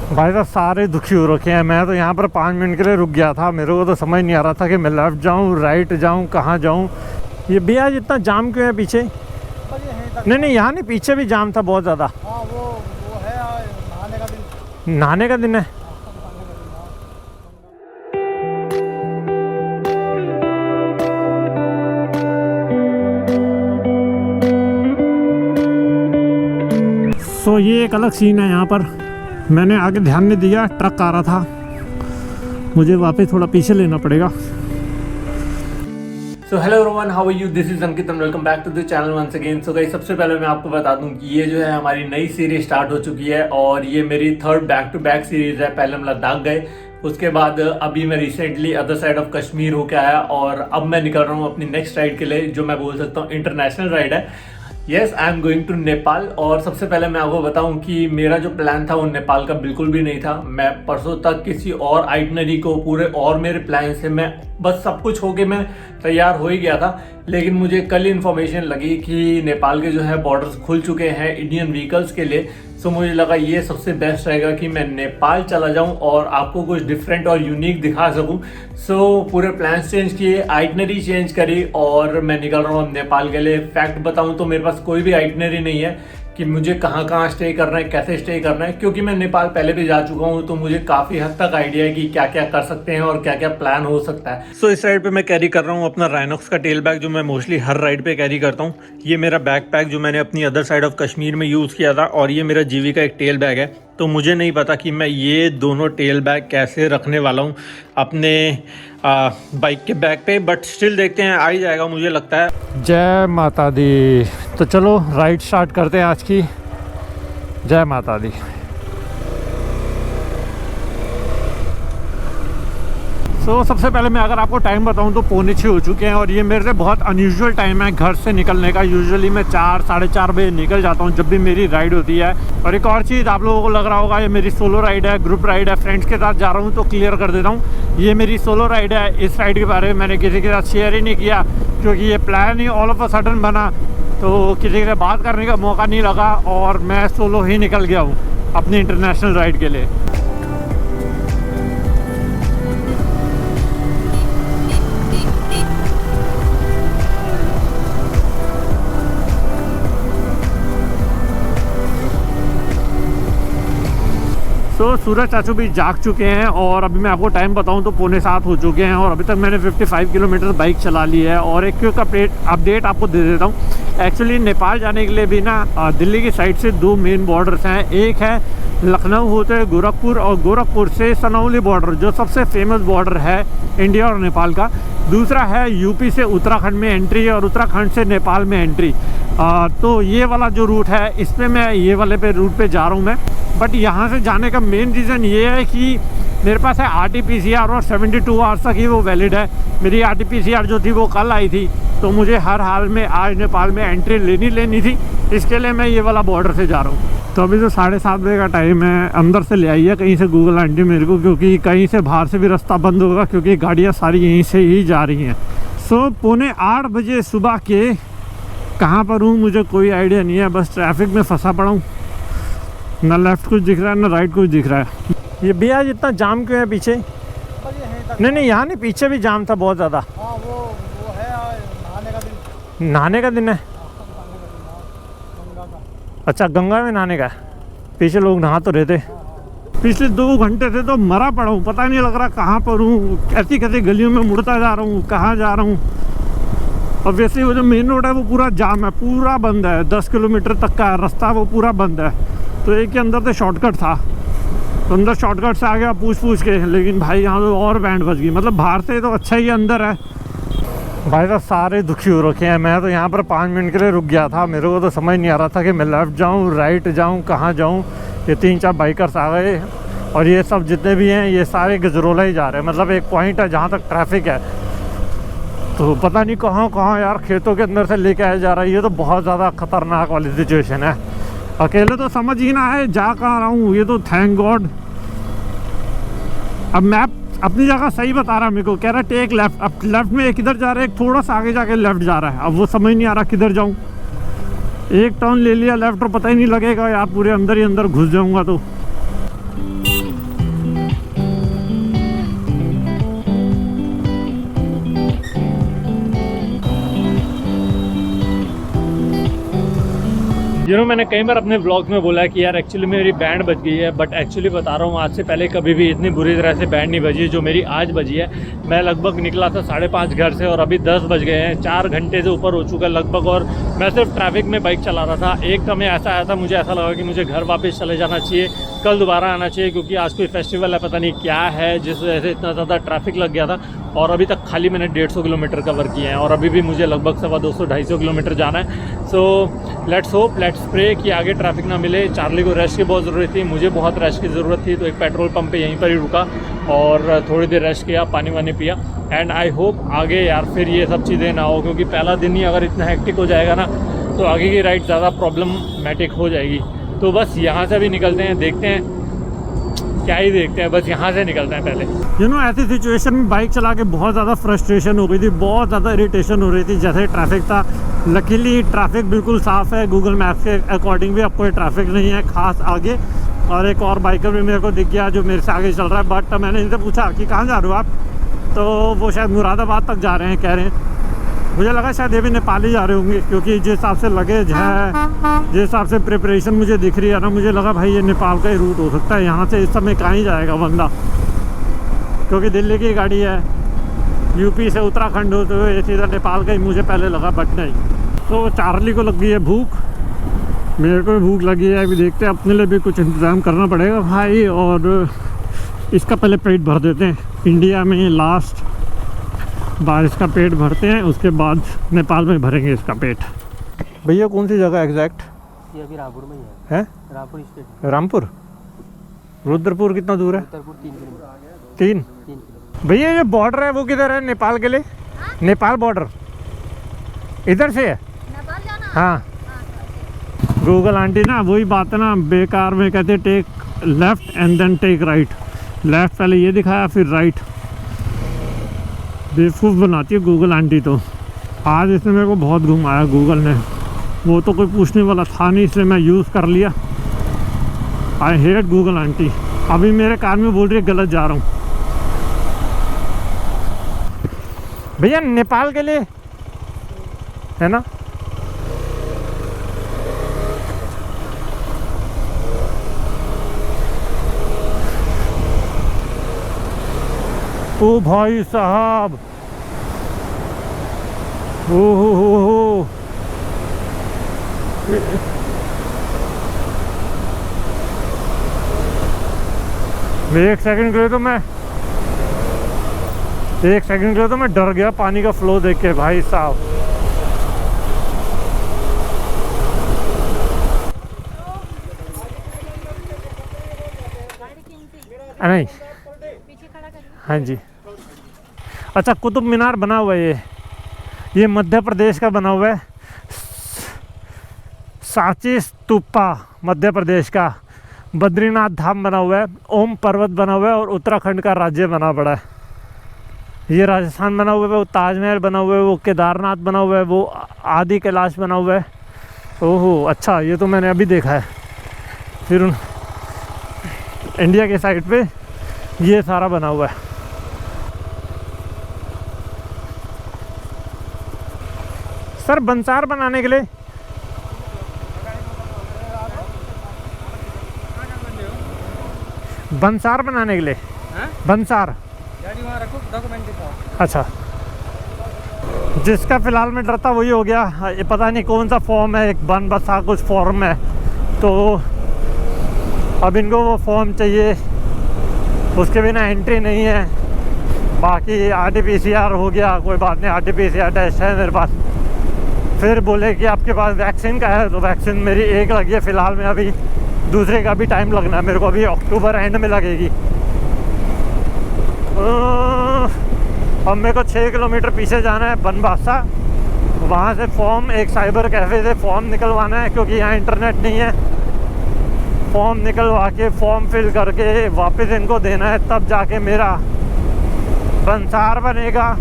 भाई साहब सारे दुखी हो रखे हैं। मैं तो यहाँ पर 5 मिनट के लिए रुक गया था। मेरे को तो समझ नहीं आ रहा था कि मैं लेफ़्ट जाऊँ राइट जाऊँ कहाँ जाऊँ। ये भैया इतना जाम क्यों है पीछे? नहीं यहाँ नहीं, पीछे भी जाम था बहुत ज़्यादा। हाँ वो है नहाने का दिन। नहाने का दिन है। तो ये एक अलग सीन है यहाँ पर। मैंने आगे ध्यान नहीं दिया, ट्रक आ रहा था, मुझे वापस थोड़ा पीछे लेना पड़ेगा। So hello everyone, how are you? This is Ankit and welcome back to the channel once again. So guys, सबसे पहले मैं आपको बता दूं कि ये जो है हमारी नई सीरीज स्टार्ट हो चुकी है और ये मेरी third back to back series है। पहले हम लद्दाख गए, उसके बाद अभी मैं recently other side of Kashmir होके आया और अब मैं निकल रहा हूँ अपनी नेक्स्ट राइड के लिए, जो मैं बोल सकता हूँ इंटरनेशनल राइड है। Yes, I am going to Nepal. और सबसे पहले मैं आपको बताऊं कि मेरा जो प्लान था वो नेपाल का बिल्कुल भी नहीं था। मैं परसों तक किसी और आइटनरी को पूरे और मेरे प्लान से मैं बस सब कुछ होके मैं तैयार हो ही गया था, लेकिन मुझे कल इन्फॉर्मेशन लगी कि नेपाल के जो है बॉर्डर्स खुल चुके हैं इंडियन व्हीकल्स के लिए। सो मुझे लगा ये सबसे बेस्ट रहेगा कि मैं नेपाल चला जाऊं और आपको कुछ डिफरेंट और यूनिक दिखा सकूं। सो पूरे प्लान्स चेंज किए, आइटनरी चेंज करी और मैं निकल रहा हूं नेपाल के लिए। फैक्ट बताऊं तो मेरे पास कोई भी आइटनरी नहीं है कि मुझे कहाँ कहाँ स्टे करना है, कैसे स्टे करना है, क्योंकि मैं नेपाल पहले भी जा चुका हूँ तो मुझे काफ़ी हद तक आइडिया है कि क्या क्या कर सकते हैं और क्या क्या प्लान हो सकता है। सो इस राइड पे मैं कैरी कर रहा हूँ अपना राइनॉक्स का टेल बैग, जो मैं मोस्टली हर राइड पे कैरी करता हूँ। ये मेरा बैक पैक जो मैंने अपनी अदर साइड ऑफ कश्मीर में यूज़ किया था, और ये मेरा जीवी का एक टेल बैग है। तो मुझे नहीं पता कि मैं ये दोनों टेल बैग कैसे रखने वाला हूँ अपने बाइक के बैग पे, बट स्टिल देखते हैं, आ ही जाएगा मुझे लगता है। जय माता दी। तो चलो राइड स्टार्ट करते हैं आज की। जय माता दी। तो सबसे पहले मैं अगर आपको टाइम बताऊं तो 5:45 हो चुके हैं और ये मेरे लिए बहुत अनयूजुअल टाइम है घर से निकलने का। यूजुअली मैं 4 साढ़े 4 बजे निकल जाता हूं जब भी मेरी राइड होती है। और एक और चीज़ आप लोगों को लग रहा होगा, ये मेरी सोलो राइड है, ग्रुप राइड है, फ्रेंड्स के साथ जा रहा हूँ, तो क्लियर कर देता हूँ ये मेरी सोलो राइड है। इस राइड के बारे में मैंने किसी के साथ शेयर ही नहीं किया क्योंकि ये plan he all of a sudden बना, तो किसी से बात करने का मौका नहीं लगा और मैं सोलो ही निकल गया हूँ अपनी इंटरनेशनल राइड के लिए। तो सूरज चाचू भी जाग चुके हैं और अभी मैं आपको टाइम बताऊं तो 6:45 हो चुके हैं और अभी तक मैंने 55 किलोमीटर बाइक चला ली है। और एक क्विक अपडेट आपको दे देता हूं। एक्चुअली नेपाल जाने के लिए भी ना दिल्ली की साइड से 2 मेन बॉर्डर्स हैं। एक है लखनऊ होते हुए गोरखपुर, और गोरखपुर से सनौली बॉर्डर जो सबसे फेमस बॉर्डर है इंडिया और नेपाल का। दूसरा है यूपी से उत्तराखंड में एंट्री और उत्तराखंड से नेपाल में एंट्री। तो ये वाला जो रूट है इस पर मैं ये वाले पे रूट पे जा रहा हूँ मैं। बट यहाँ से जाने का मेन रीज़न ये है कि मेरे पास है RT-PCR और 72 आवर्स तक ही वो वैलिड है। मेरी RT-PCR जो थी वो कल आई थी, तो मुझे हर हाल में आज नेपाल में एंट्री लेनी थी। इसके लिए मैं ये वाला बॉर्डर से जा रहा हूँ। तो अभी तो 7:30 बजे का टाइम है। अंदर से ले आई है कहीं से गूगल आंटी मेरे को, क्योंकि कहीं से बाहर से भी रास्ता बंद होगा क्योंकि गाड़ियाँ सारी यहीं से ही जा रही हैं। सो 7:45 बजे सुबह के कहाँ पर हूँ मुझे कोई आइडिया नहीं है, बस ट्रैफिक में फंसा पड़ा हूँ। ना लेफ्ट कुछ दिख रहा है ना राइट कुछ दिख रहा है। ये भैया इतना जाम क्यों है पीछे? नहीं यहाँ नहीं, पीछे भी जाम था बहुत ज़्यादा। हाँ वो है नहाने का दिन। नहाने का दिन है? गंगा का। अच्छा, गंगा में नहाने का। पीछे लोग नहा तो रहे थे। पिछले 2 घंटे से तो मरा पड़ा हूँ, पता नहीं लग रहा कहाँ पर हूँ, कैसी कैसी गलियों में मुड़ता जा रहा हूँ, कहाँ जा रहा हूँ। और वैसे वो जो मेन रोड है वो पूरा जाम है, पूरा बंद है। 10 किलोमीटर तक का रास्ता वो पूरा बंद है। तो एक के अंदर से शॉर्टकट था, तो अंदर शॉर्टकट से आ गया पूछ के, लेकिन भाई यहाँ तो और बैंड बज गई। मतलब बाहर से तो अच्छा ही अंदर है। भाई साहब सारे दुखी हो रखे हैं। मैं तो यहाँ पर 5 मिनट के लिए रुक गया था। मेरे को तो समझ नहीं आ रहा था कि मैं लेफ़्ट जाऊँ राइट जाऊँ कहाँ जाऊँ। ये 3-4 बाइकर्स आ गए और ये सब जितने भी हैं ये सारे गजरोला ही जा रहे हैं। मतलब एक पॉइंट है जहाँ तक ट्रैफिक है, तो पता नहीं कहाँ यार खेतों के अंदर से लेके आया जा रहा है। ये तो बहुत ज़्यादा खतरनाक वाली सिचुएशन है। अकेले तो समझ ही ना है जा कहाँ रहा हूँ। ये तो थैंक गॉड अब मैप अपनी जगह सही बता रहा है मेरे को, कह रहा है टेक लेफ्ट। अब लेफ्ट में एक इधर जा रहा है, एक थोड़ा सा आगे जाके लेफ्ट जा रहा है। अब वो समझ नहीं आ रहा किधर जाऊँ। एक टर्न ले लिया लेफ्ट और पता ही नहीं लगेगा यार, पूरे अंदर ही अंदर घुस जाऊँगा तो। मैंने कई बार अपने व्लॉग में बोला है कि यार एक्चुअली मेरी बैंड बज गई है, बट एक्चुअली बता रहा हूँ आज से पहले कभी भी इतनी बुरी तरह से बैंड नहीं बजी जो मेरी आज बजी है। मैं लगभग निकला था 5:30 घर से और अभी 10 बज गए हैं, 4 घंटे से ऊपर हो चुका है लगभग। और मैं सिर्फ ट्रैफिक में बाइक चला रहा था। एक समय ऐसा आया था, मुझे ऐसा लगा कि मुझे घर वापस चले जाना चाहिए, कल दोबारा आना चाहिए, क्योंकि आज कोई फेस्टिवल है, पता नहीं क्या है, जिस वजह से इतना ज़्यादा ट्रैफिक लग गया था। और अभी तक खाली मैंने 150 किलोमीटर कवर किए हैं और अभी भी मुझे लगभग 250-250 किलोमीटर जाना है। So let's hope, let's pray कि आगे ट्रैफिक ना मिले। चार्ली को रेस्ट की बहुत ज़रूरत थी, मुझे बहुत रेस्ट की ज़रूरत थी, तो एक पेट्रोल पंप पे यहीं पर ही रुका और थोड़ी देर रेस्ट किया, पानी वानी पिया। एंड आई होप आगे यार फिर ये सब चीज़ें ना हो, क्योंकि पहला दिन ही अगर इतना हेक्टिक हो जाएगा ना तो आगे की राइड ज़्यादा प्रॉब्लमेटिक हो जाएगी। तो बस यहाँ से भी निकलते हैं, देखते हैं क्या ही देखते हैं, बस यहाँ से निकलते हैं पहले। ऐसी सिचुएशन में बाइक चला के बहुत ज़्यादा फ्रस्ट्रेशन हो गई थी, बहुत ज़्यादा इरिटेशन हो रही थी जैसे ट्रैफिक था। लकीली ट्रैफिक बिल्कुल साफ़ है, गूगल मैप्स के अकॉर्डिंग भी अब कोई ट्रैफिक नहीं है खास आगे। और एक और बाइकर भी मेरे को दिख गया जो मेरे से आगे चल रहा है, बट मैंने इनसे पूछा कि कहाँ जा रहे हो आप, तो वो शायद मुरादाबाद तक जा रहे हैं कह रहे हैं। मुझे लगा शायद ये भी नेपाल ही जा रहे होंगे, क्योंकि जिस हिसाब से लगेज है, जिस हिसाब से प्रिपरेशन मुझे दिख रही है ना, मुझे लगा भाई ये नेपाल का ही रूट हो सकता है। यहाँ से इस समय कहाँ ही जाएगा बंदा, क्योंकि दिल्ली की गाड़ी है, यूपी से उत्तराखंड होते हुए सीधा नेपाल का ही मुझे पहले लगा, बट नहीं। तो चार्ली को लग गई है भूख, मेरे को भी भूख लगी है। अभी देखते हैं, अपने लिए भी कुछ इंतज़ाम करना पड़ेगा भाई, और इसका पहले पेट भर देते हैं। इंडिया में लास्ट बार इसका पेट भरते हैं, उसके बाद नेपाल में भरेंगे इसका पेट। भैया कौन सी जगह एग्जैक्ट? ये अभी रामपुर में ही है। रामपुर स्टेट। रामपुर? रुद्रपुर कितना दूर है? रुद्रपुर 3 किलोमीटर। 3 किलोमीटर। भैया ये बॉर्डर है वो किधर है नेपाल के लिए? नेपाल बॉर्डर इधर से है? नेपाल जाना? हाँ। गूगल आंटी ना वही बात है ना, बेकार में कहते take left and then take right. Left पहले ये दिखाया फिर राइट। बेवकूफ़ बनाती है गूगल आंटी। तो आज इसने मेरे को बहुत घुमाया गूगल ने, वो तो कोई पूछने वाला था नहीं, इसलिए मैं यूज़ कर लिया। I hate Google aunty. अभी मेरे कान में बोल रही है गलत जा रहा हूँ। भैया नेपाल के लिए है ना? ओ भाई साहब, हो एक सेकंड के लिए तो मैं डर गया पानी का फ्लो देख के भाई साहब। नहीं, हाँ जी। अच्छा, कुतुब मीनार बना हुआ है ये मध्य प्रदेश का बना हुआ है। सांची स्तूपा मध्य प्रदेश का। बद्रीनाथ धाम बना हुआ है, ओम पर्वत बना हुआ है और उत्तराखंड का राज्य बना पड़ा है। ये राजस्थान बना हुआ है, वो ताजमहल बना हुआ है, वो केदारनाथ बना हुआ है, वो आदि कैलाश बना हुआ है। ओहो अच्छा, ये तो मैंने अभी देखा है। फिर इंडिया के साइड पे ये सारा बना हुआ है। सर बंसार बनाने के लिए बंसार गाड़ी वहाँ रखो, डॉक्यूमेंट दिखाओ। अच्छा, जिसका फिलहाल में डरता वही हो गया। ये पता नहीं कौन सा फॉर्म है, एक बन बसा कुछ फॉर्म है, तो अब इनको वो फॉर्म चाहिए, उसके बिना एंट्री नहीं है। बाकी RT-PCR हो गया, कोई बात नहीं, RT-PCR टेस्ट है मेरे पास। फिर बोले कि आपके पास वैक्सीन का है, तो वैक्सीन मेरी एक लगी है फ़िलहाल में, अभी दूसरे का भी टाइम लगना है मेरे को, अभी अक्टूबर एंड में लगेगी। अब मेरे को 6 किलोमीटर पीछे जाना है बनबासा, वहाँ से फॉर्म, एक साइबर कैफ़े से फॉर्म निकलवाना है, क्योंकि यहाँ इंटरनेट नहीं है। फॉर्म निकलवा के फॉर्म फिल करके वापस इनको देना है, तब जाके मेरा बंसार बनेगा।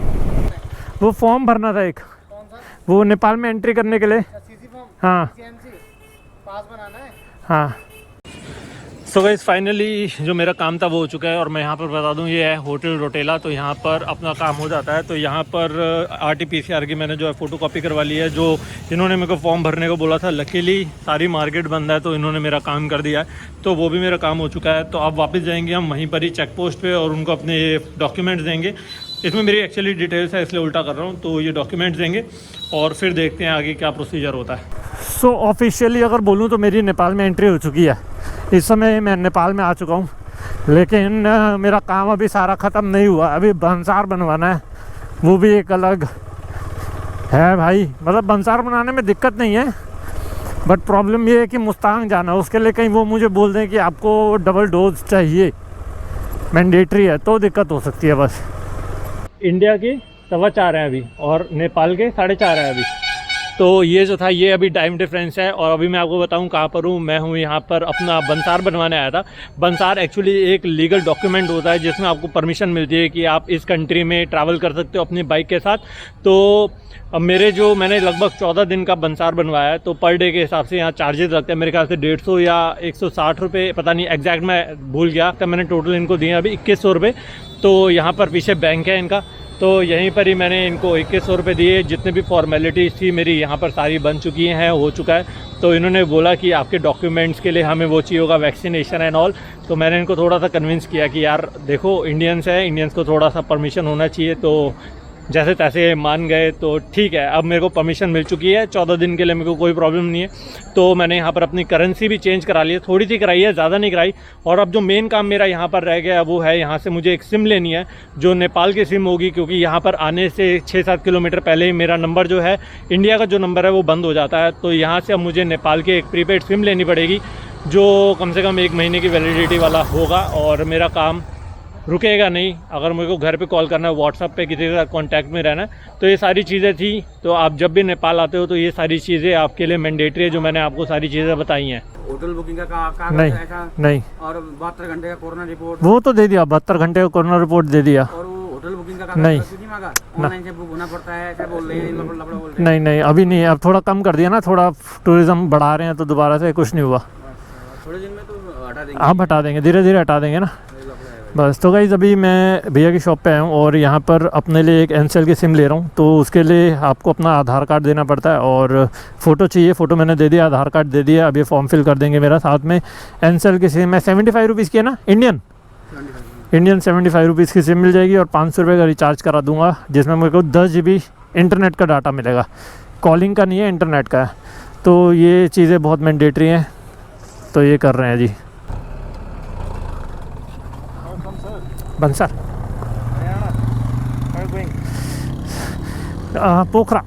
वो फॉर्म भरना था एक, वो नेपाल में एंट्री करने के लिए। CC form? हाँ CMC पास बनाना है। हाँ। सो गाइस फाइनली जो मेरा काम था वो हो चुका है और मैं यहाँ पर बता दूँ ये है होटल रोटेला। तो यहाँ पर अपना काम हो जाता है। तो यहाँ पर RT-PCR की मैंने जो है फ़ोटो कॉपी करवा ली है, जो इन्होंने मेरे को फॉर्म भरने को बोला था। लकीली सारी मार्केट बंद है तो इन्होंने मेरा काम कर दिया है, तो वो भी मेरा काम हो चुका है। तो अब वापस जाएंगे हम वहीं पर ही चेक पोस्ट पर और उनको अपने डॉक्यूमेंट्स देंगे। इसमें मेरी एक्चुअली डिटेल्स है इसलिए उल्टा कर रहा हूँ। तो ये डॉक्यूमेंट्स देंगे और फिर देखते हैं आगे क्या प्रोसीजर होता है। सो ऑफिशियली अगर बोलूँ तो मेरी नेपाल में एंट्री हो चुकी है। इस समय मैं नेपाल में आ चुका हूँ, लेकिन मेरा काम अभी सारा ख़त्म नहीं हुआ। अभी बंसार बनवाना है, वो भी एक अलग है भाई। मतलब बंसार बनाने में दिक्कत नहीं है, बट प्रॉब्लम ये है कि मुस्तांग जाना है। उसके लिए कहीं वो मुझे बोल दें कि आपको डबल डोज चाहिए, मैंडेटरी है, तो दिक्कत हो सकती है बस। इंडिया की 4:15 है अभी और नेपाल के 4:30 है अभी। तो ये जो था ये अभी टाइम डिफरेंस है। और अभी मैं आपको बताऊं कहाँ पर हूँ। मैं हूँ यहाँ पर अपना बंसार बनवाने आया था। बंसार एक्चुअली एक लीगल डॉक्यूमेंट होता है जिसमें आपको परमिशन मिलती है कि आप इस कंट्री में ट्रैवल कर सकते हो अपनी बाइक के साथ। तो अब मैंने लगभग 14 दिन का बंसार बनवाया है, तो पर डे के हिसाब से यहाँ चार्जेस लगते हैं मेरे ख्याल से 150 या 160 रुपये, पता नहीं एग्जैक्ट मैं भूल गया। तब मैंने टोटल इनको दिए अभी 2100 रुपये। तो यहाँ पर पीछे बैंक है इनका, तो यहीं पर ही मैंने इनको 2100 रुपये दिए। जितने भी फॉर्मेलिटीज़ थी मेरी यहाँ पर सारी बन चुकी हैं, हो चुका है। तो इन्होंने बोला कि आपके डॉक्यूमेंट्स के लिए हमें वो चाहिए होगा, वैक्सीनेशन एंड ऑल। तो मैंने इनको थोड़ा सा कन्विंस किया कि यार देखो इंडियंस हैं, इंडियंस को थोड़ा सा परमिशन होना चाहिए। तो जैसे तैसे मान गए, तो ठीक है। अब मेरे को परमिशन मिल चुकी है 14 दिन के लिए, मेरे को कोई प्रॉब्लम नहीं है। तो मैंने यहाँ पर अपनी करेंसी भी चेंज करा ली है, थोड़ी सी कराई है, ज़्यादा नहीं कराई। और अब जो मेन काम मेरा यहाँ पर रह गया वो है यहाँ से मुझे एक सिम लेनी है, जो नेपाल की सिम होगी, क्योंकि यहाँ पर आने से 6-7 किलोमीटर पहले ही मेरा नंबर जो है, इंडिया का जो नंबर है वो बंद हो जाता है। तो यहाँ से अब मुझे नेपाल की एक प्रीपेड सिम लेनी पड़ेगी, जो कम से कम 1 महीने की वैलिडिटी वाला होगा और मेरा काम रुकेगा नहीं। अगर मेरे को घर पे कॉल करना है, व्हाट्सअप पे किसी के साथ कांटेक्ट में रहना है, तो ये सारी चीज़ें थी। तो आप जब भी नेपाल आते हो तो ये सारी चीज़ें आपके लिए मैंडेटरी है, जो मैंने आपको सारी चीज़ें बताई हैं। होटल बुकिंग का नहीं और 72 घंटे का कोरोना रिपोर्ट वो तो दे दिया, 72 घंटे का कोरोना रिपोर्ट दे दिया। और वो होटल बुकिंग का नहीं मांगा, ऑनलाइन से बुक होना पड़ता है, ऐसा बोल रहे हैं, लफड़ा बोल रहे हैं। नहीं अभी नहीं, अब थोड़ा कम कर दिया ना, थोड़ा टूरिज्म बढ़ा रहे हैं तो दोबारा से कुछ नहीं हुआ। थोड़े दिन में तो हटा देंगे। आप हटा देंगे, धीरे धीरे हटा देंगे ना बस। तो गाइस अभी मैं भैया की शॉप पे आया हूँ और यहाँ पर अपने लिए एक एनसेल की सिम ले रहा हूँ। तो उसके लिए आपको अपना आधार कार्ड देना पड़ता है और फ़ोटो चाहिए। फ़ोटो मैंने दे दिया, आधार कार्ड दे दिया। अब ये फॉर्म फिल कर देंगे मेरा। साथ में एनसेल की सिम है, 75 रुपीज़ की है ना, इंडियन 75 रुपीज़ की सिम मिल जाएगी और 500 रुपये का रिचार्ज करा दूँगा, जिसमें मेरे को 10 GB इंटरनेट का डाटा मिलेगा। कॉलिंग का नहीं है, इंटरनेट का है। तो ये चीज़ें बहुत मैंडेटरी हैं, तो ये कर रहे हैं जी। बंसर पोखरा,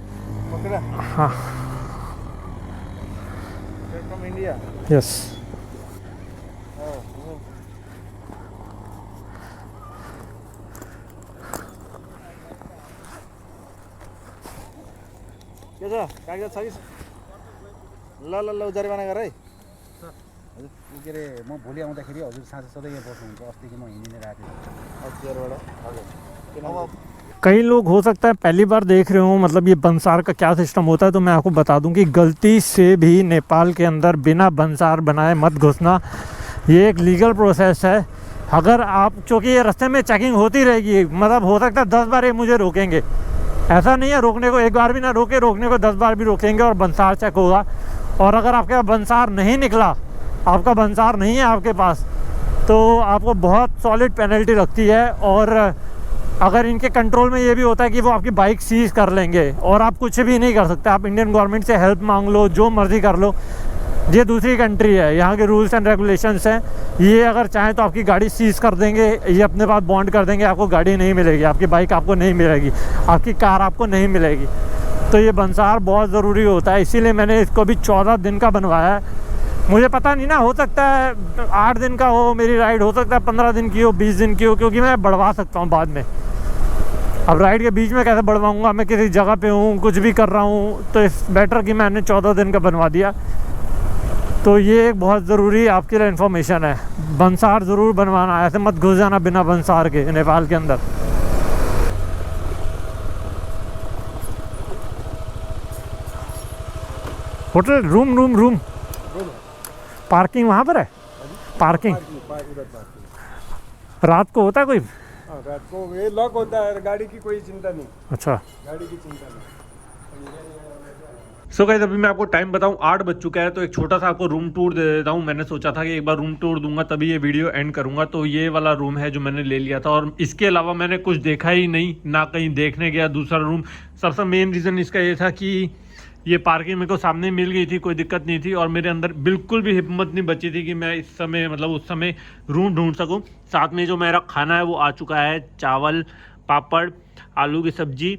हाँ फ्रॉम इंडिया। यस के छ कागज छ कि ल जरिवाना गर है। के अरे म भोलि आउँदाखेरि हजुर साँझ सधैँ यहाँ बस्नुहुन्छ। अस्तिको म हिँडिने राखेँ। कई लोग हो सकता है पहली बार देख रहे हो, मतलब ये बंसार का क्या सिस्टम होता है। तो मैं आपको बता दूं कि गलती से भी नेपाल के अंदर बिना बंसार बनाए मत घुसना। ये एक लीगल प्रोसेस है। अगर आप, चूँकि ये रास्ते में चेकिंग होती रहेगी, मतलब हो सकता है 10 बार ये मुझे रोकेंगे। ऐसा नहीं है रोकने को एक बार भी ना रोके, रोकने को 10 बार भी रोकेंगे और बंसार चेक होगा। और अगर आपके पास बंसार नहीं निकला, आपका बंसार नहीं है आपके पास, तो आपको बहुत सॉलिड पेनल्टी लगती है। और अगर इनके कंट्रोल में ये भी होता है कि वो आपकी बाइक सीज कर लेंगे और आप कुछ भी नहीं कर सकते। आप इंडियन गवर्नमेंट से हेल्प मांग लो, जो मर्ज़ी कर लो। ये दूसरी कंट्री है, यहाँ के रूल्स एंड रेगुलेशंस हैं। ये अगर चाहें तो आपकी गाड़ी सीज कर देंगे, ये अपने पास बॉन्ड कर देंगे, आपको गाड़ी नहीं मिलेगी, आपकी बाइक आपको नहीं मिलेगी, आपकी कार आपको नहीं मिलेगी। तो ये बंसार बहुत ज़रूरी होता है, इसीलिए मैंने इसको भी 14 दिन का बनवाया है। मुझे पता नहीं ना, हो सकता है 8 दिन का हो मेरी राइड, हो सकता है 15 दिन की हो, 20 दिन की हो, क्योंकि मैं बढ़वा सकता हूँ बाद में। अब राइड के बीच में कैसे बढ़वाऊँगा, मैं किसी जगह पे हूँ, कुछ भी कर रहा हूँ, तो इस बेटर कि मैंने 14 दिन का बनवा दिया। तो ये एक बहुत ज़रूरी आपके लिए इन्फॉर्मेशन है। बंसार ज़रूर बनवाना, ऐसे मत घुस जाना बिना बंसार के नेपाल के अंदर। होटल रूम पार्किंग वहाँ पर है, पार्किंग उधर पार्किंग। रात को होता है कोई? हाँ रात को ये लॉक होता है, गाड़ी की कोई चिंता नहीं, अच्छा। गाड़ी की चिंता नहीं। सो गाइस अभी मैं आपको टाइम बताऊं 8 बज चुका है, तो एक छोटा सा आपको रूम टूर दे देता हूं। मैंने सोचा था कि एक बार रूम टूर दूंगा तभी ये वीडियो एंड करूंगा। तो ये वाला रूम है जो मैंने ले लिया था, और इसके अलावा मैंने कुछ देखा ही नहीं, ना कहीं देखने गया दूसरा रूम। सबसे मेन रीज़न इसका ये था कि ये पार्किंग मेरे को सामने मिल गई थी, कोई दिक्कत नहीं थी, और मेरे अंदर बिल्कुल भी हिम्मत नहीं बची थी कि मैं इस समय मतलब उस समय रूम ढूंढ सकूँ। साथ में जो मेरा खाना है वो आ चुका है, चावल, पापड़, आलू की सब्जी,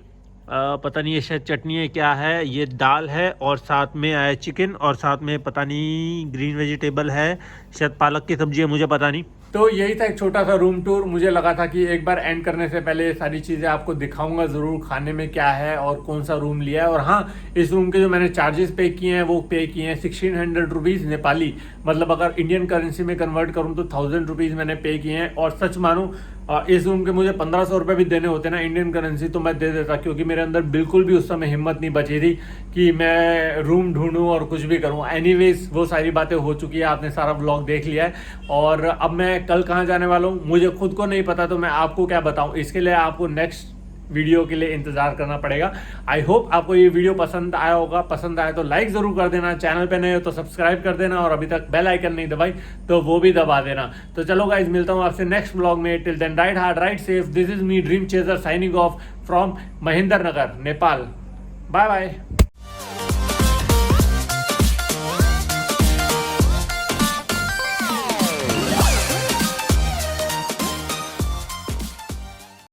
पता नहीं ये शायद चटनी है क्या है, ये दाल है, और साथ में आया चिकन, और साथ में पता नहीं ग्रीन वेजिटेबल है, शायद पालक की सब्जी है, मुझे पता नहीं। तो यही था एक छोटा सा रूम टूर। मुझे लगा था कि एक बार एंड करने से पहले ये सारी चीज़ें आपको दिखाऊंगा ज़रूर, खाने में क्या है और कौन सा रूम लिया है। और हाँ, इस रूम के जो मैंने चार्जेस पे किए हैं वो पे किए हैं 1600 रुपीज़ नेपाली, मतलब अगर इंडियन करेंसी में कन्वर्ट करूँ तो 1000 रुपीज़ मैंने पे किए हैं। और सच मानूँ इस रूम के मुझे 1500 रुपये भी देने होते ना इंडियन करेंसी तो मैं दे देता, क्योंकि मेरे अंदर बिल्कुल भी उस समय हिम्मत नहीं बची थी कि मैं रूम ढूंढूं और कुछ भी करूं। एनीवेज वो सारी बातें हो चुकी है, आपने सारा व्लॉग देख लिया है। और अब मैं कल कहाँ जाने वाला हूँ मुझे खुद को नहीं पता, तो मैं आपको क्या बताऊँ, इसके लिए आपको नेक्स्ट वीडियो के लिए इंतजार करना पड़ेगा। आई होप आपको ये वीडियो पसंद आया होगा। पसंद आया तो लाइक ज़रूर कर देना, चैनल पे नए हो तो सब्सक्राइब कर देना, और अभी तक बेल आइकन नहीं दबाई तो वो भी दबा देना। तो चलो गाइज, मिलता हूँ आपसे नेक्स्ट व्लॉग में। Till then ride hard, ride safe. This is me dream chaser signing off from Mahendranagar, Nepal. Bye bye.